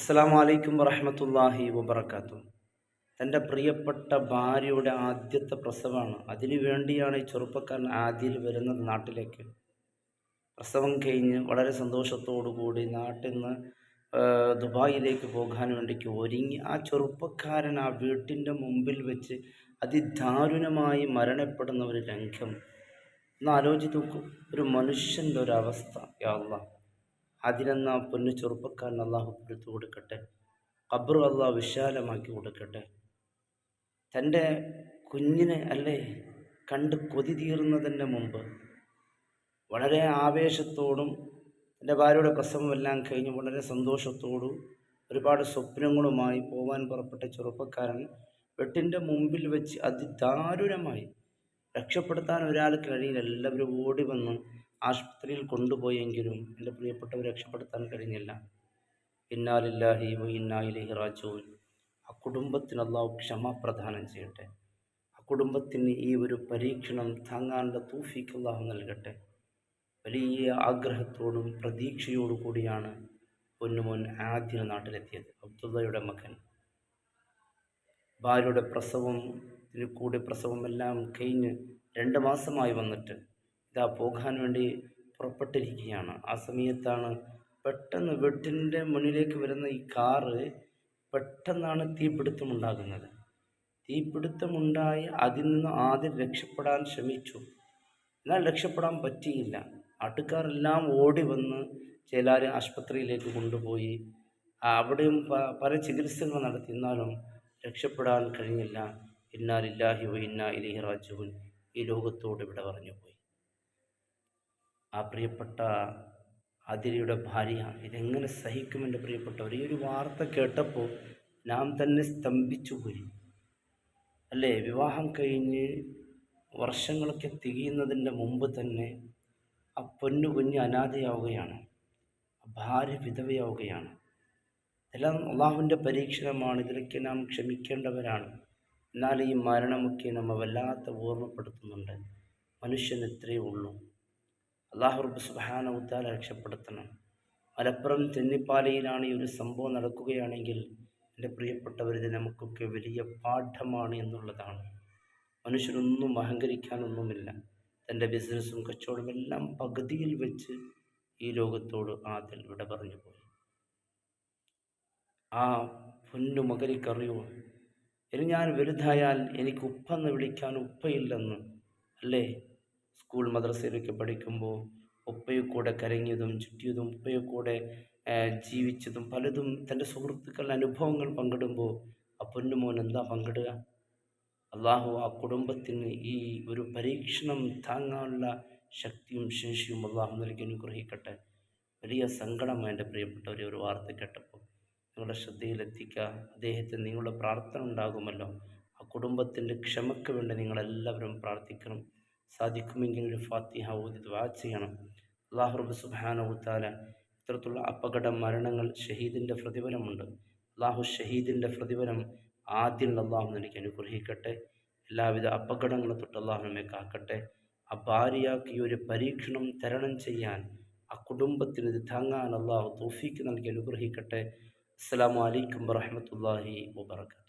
അസ്സലാമു അലൈക്കും വറഹ്മത്തുള്ളാഹി വബറകാതുഹു. തൻ്റെ പ്രിയപ്പെട്ട ഭാര്യയുടെ ആദ്യത്തെ പ്രസവമാണ്. അതിനു വേണ്ടിയാണ് ഈ ചെറുപ്പക്കാരൻ ആദിൽ വരുന്നത് നാട്ടിലേക്ക്. പ്രസവം കഴിഞ്ഞ് വളരെ സന്തോഷത്തോടു കൂടി നാട്ടിൽ നിന്ന് ദുബായിലേക്ക് പോകാൻ വേണ്ടിക്ക് ഒരുങ്ങി ആ ചെറുപ്പക്കാരൻ ആ വീട്ടിൻ്റെ മുമ്പിൽ വെച്ച് അതിദാരുണമായി മരണപ്പെടുന്ന ഒരു രംഗം ഒന്ന് ആലോചിച്ച് നോക്കൂ. ഒരു മനുഷ്യൻ്റെ ഒരവസ്ഥ. യാ അല്ലാഹ്, അതിനെന്ന പൊന്നു ചെറുപ്പക്കാരൻ അള്ളാഹു പൊരുത്തു കൊടുക്കട്ടെ. ഖബർ അള്ളാഹു വിശാലമാക്കി കൊടുക്കട്ടെ. തൻ്റെ കുഞ്ഞിനെ അല്ലേ കണ്ട് കൊതി തീർന്നതിൻ്റെ മുമ്പ് വളരെ ആവേശത്തോടും എൻ്റെ ഭാര്യയുടെ പ്രസവമെല്ലാം കഴിഞ്ഞ് വളരെ സന്തോഷത്തോടും ഒരുപാട് സ്വപ്നങ്ങളുമായി പോകാൻ പുറപ്പെട്ട ചെറുപ്പക്കാരൻ വീട്ടിൻ്റെ മുമ്പിൽ വെച്ച് അതിദാരുണമായി രക്ഷപ്പെടുത്താൻ ഒരാൾക്ക് കഴിയില്ല. എല്ലാവരും ഓടി വന്ന് ആശുപത്രിയിൽ കൊണ്ടുപോയെങ്കിലും എൻ്റെ പ്രിയപ്പെട്ടവരെ രക്ഷപ്പെടുത്താൻ കഴിഞ്ഞില്ല. ഇന്നാ ലില്ലാഹി വ ഇന്നാ ഇലൈഹി റാജിഊൻ. ആ കുടുംബത്തിന് അല്ലാഹു ക്ഷമ പ്രദാനം ചെയ്യട്ടെ. ആ കുടുംബത്തിന് ഈ ഒരു പരീക്ഷണം താങ്ങാനുള്ള തൗഫീഖ് അല്ലാഹു നൽകട്ടെ. വലിയ ആഗ്രഹത്തോടും പ്രതീക്ഷയോടു കൂടിയാണ് പൊന്നുമോൻ ആദ്യ നാട്ടിലെത്തിയത്. അബ്ദുള്ളയുടെ മകൻ ഭാര്യയുടെ പ്രസവത്തിന് കൂടി പ്രസവമെല്ലാം കഴിഞ്ഞ് 2 മാസമായി വന്നിട്ട് ഇതാ പോകാൻ വേണ്ടി പുറപ്പെട്ടിരിക്കുകയാണ്. ആ സമയത്താണ് പെട്ടെന്ന് വീട്ടിൻ്റെ മുന്നിലേക്ക് വരുന്ന ഈ കാറ് പെട്ടെന്നാണ് തീപിടുത്തമുണ്ടാകുന്നത്. തീപിടുത്തമുണ്ടായി അതിൽ നിന്ന് ആദ്യം രക്ഷപ്പെടാൻ ശ്രമിച്ചു. എന്നാൽ രക്ഷപ്പെടാൻ പറ്റിയില്ല. നാട്ടുകാരെല്ലാം ഓടി വന്ന് ചേലാരി ആശുപത്രിയിലേക്ക് കൊണ്ടുപോയി. അവിടെയും പല ചികിത്സകൾ നടത്തി. എന്നാലും രക്ഷപ്പെടാൻ കഴിഞ്ഞില്ല. ഇന്നാ ലില്ലാഹി വ ഇന്നാ ഇലൈഹി റാജിഊൻ. ഈ ലോകത്തോട് ഇവിടെ പറഞ്ഞു പോയി. ആ പ്രിയപ്പെട്ട ആതിരയുടെ ഭാര്യ ഇതെങ്ങനെ സഹിക്കും? എൻ്റെ പ്രിയപ്പെട്ടവർ, ഈ ഒരു വാർത്ത കേട്ടപ്പോൾ നാം തന്നെ സ്തംഭിച്ചു പോയി അല്ലേ. വിവാഹം കഴിഞ്ഞ് വർഷങ്ങളൊക്കെ തികയുന്നതിൻ്റെ മുമ്പ് തന്നെ ആ പൊന്നു കുഞ്ഞ് അനാഥയാവുകയാണ്, ഭാര്യ വിധവയാവുകയാണ്. എല്ലാം അള്ളാഹുവിൻ്റെ പരീക്ഷണമാണ്. ഇതിലൊക്കെ നാം ക്ഷമിക്കേണ്ടവരാണ്. എന്നാൽ ഈ മരണമൊക്കെ നമ്മെ വല്ലാത്ത ഓർമ്മപ്പെടുത്തുന്നുണ്ട്. മനുഷ്യൻ ഇത്രയേ ഉള്ളൂ. അള്ളാഹു റബ്ബ് സുബ്ഹാനഹു വ തആല രക്ഷപ്പെടുത്തണം. മലപ്പുറം തെന്നിപ്പാലയിലാണ് ഈ ഒരു സംഭവം നടക്കുകയാണെങ്കിൽ എൻ്റെ പ്രിയപ്പെട്ടവരിത് നമുക്കൊക്കെ വലിയ പാഠമാണ് എന്നുള്ളതാണ്. മനുഷ്യനൊന്നും അഹങ്കരിക്കാനൊന്നുമില്ല. തൻ്റെ ബിസിനസ്സും കച്ചവടവും എല്ലാം പകുതിയിൽ വെച്ച് ഈ ലോകത്തോട് ആദിൽ വിട പറഞ്ഞു പോയി. ആ പൊന്നു മകനിക്കറിയോ, ഇനി ഞാൻ വലുതായാൽ എനിക്ക് ഉപ്പെന്ന് വിളിക്കാൻ ഉപ്പയില്ലെന്ന് അല്ലേ. സ്കൂൾ മദ്രസയിലൊക്കെ പഠിക്കുമ്പോൾ ഉപ്പയെ കൂടെ കരഞ്ഞതും ചുറ്റിയതും ഉപ്പയെ കൂടെ ജീവിച്ചതും പലതും തൻ്റെ സുഹൃത്തുക്കളുടെ അനുഭവങ്ങൾ പങ്കിടുമ്പോൾ ആ പൊന്നുമോൻ എന്താ പങ്കിടുക? അള്ളാഹു ആ കുടുംബത്തിന് ഈ ഒരു പരീക്ഷണം താങ്ങാനുള്ള ശക്തിയും ശേഷിയും അള്ളാഹു നൽകി അനുഗ്രഹിക്കട്ടെ. വലിയ സങ്കടമായി എൻ്റെ പ്രിയപ്പെട്ടവരെ ഒരു വാർത്ത കേട്ടപ്പോൾ. നിങ്ങളുടെ ശ്രദ്ധയിലെത്തിക്കുക. അദ്ദേഹത്തിന് നിങ്ങളുടെ പ്രാർത്ഥന ഉണ്ടാകുമല്ലോ. ആ കുടുംബത്തിൻ്റെ ക്ഷമയ്ക്ക് വേണ്ടി നിങ്ങളെല്ലാവരും പ്രാർത്ഥിക്കണം. സാധിക്കുമെങ്കിൽ ഒരു ഫാത്തിഹ ഓതി ദുആ ചെയ്യണം. അല്ലാഹു റബ്ബ് സുബ്ഹാനഹു വ തആല ഇത്തരത്തിലുള്ള അപകട മരണങ്ങൾ ഷഹീദിൻ്റെ പ്രതിഫലമുണ്ട്. അള്ളാഹു ഷഹീദിൻ്റെ പ്രതിഫലം ആദ്യം അള്ളാഹു നൽകി അനുഗ്രഹിക്കട്ടെ. എല്ലാവിധ അപകടങ്ങളെ തൊട്ട് അള്ളാഹു നമ്മെ കാക്കട്ടെ. ആ ഭാര്യയ്ക്ക് ഈ ഒരു പരീക്ഷണം തരണം ചെയ്യാൻ, ആ കുടുംബത്തിന് ഇത് താങ്ങാൻ അള്ളാഹു തൗഫീഖ് നൽകി അനുഗ്രഹിക്കട്ടെ. അസ്സലാമു അലൈക്കും വറഹ്മത്തുള്ളാഹി വബറകാതുഹു.